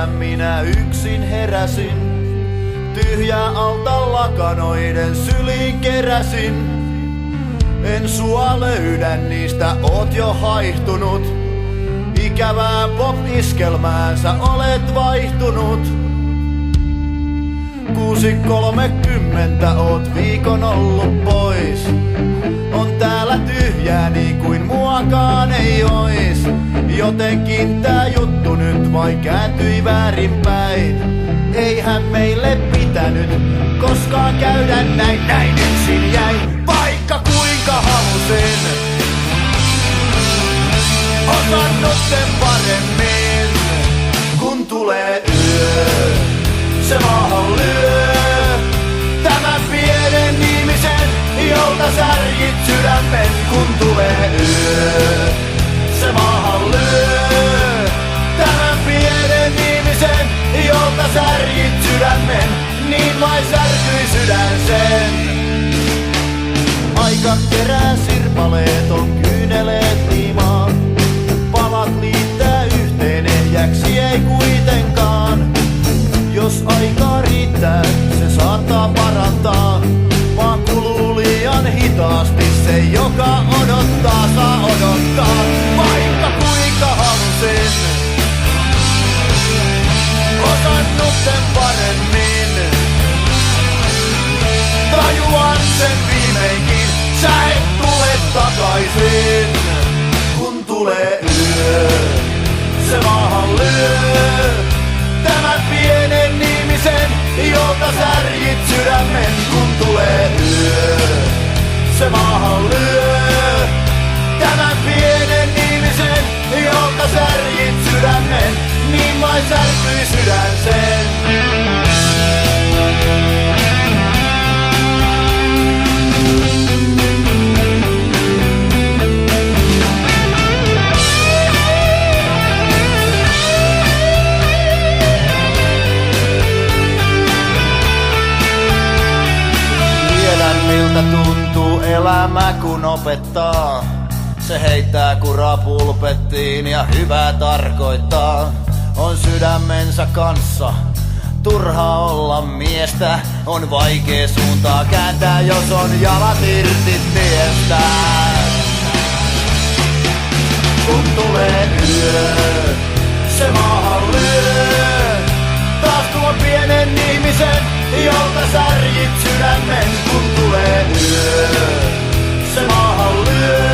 yöllä minä yksin heräsin. Tyhjä alta lakanoiden syliin keräsin. En sua löydä, niistä oot jo haihtunut. Ikävää pop-iskelmäänsä olet vaihtunut. 6.30 oot viikon ollut pois. On täällä tyhjää niin kuin muakaan ei ois. Jotenkin tää juttu nyt vain kääntyi väärinpäin. Eihän meille pitänyt koskaan käydä näin yksin jäin. Vaikka kuinka halusin, osannut sen paremmin. Kun tulee yö, se maahan lyö. Tämän pienen ihmisen, jolta särjit sydämen. Kun tulee yö, se maahan lyö. Tämän pienen ihmisen, jolta särjit sydämen. Niin vain särkyi sydän sen. Aika kerää sirpaleet, on kyyneleet liimaa. Palat liittää yhteen, ehjäksi ei kuitenkaan. Jos aikaa riittää, se saattaa parantaa. Vaan kuluu liian hitaasti, se joka odottaa saa odottaa. Vaikka kuinka halusin, osannut sen paremmin. Tajuan sen viimeinkin, sä et tule takaisin. Kun tulee yö, se maahan lyö. Tämän pienen ihmisen, jolta särjit sydämen. Kun tulee yö, se maahan lyö. Tämän pienen ihmisen, jolta särjit sydämen. Niin vain särkyi sydän sen. Miltä tuntuu elämä kun opettaa. Se heittää kuraa pulpettiin ja hyvää tarkoittaa. On sydämensä kanssa turha olla miestä. On vaikea suuntaa kääntää, jos on jalat irti tiestä. Kun tulee yö, se maahan lyö. Taas tuo pienen ihmisen, jolta särjit sydämen. Kun tulee yö, se maahan lyö.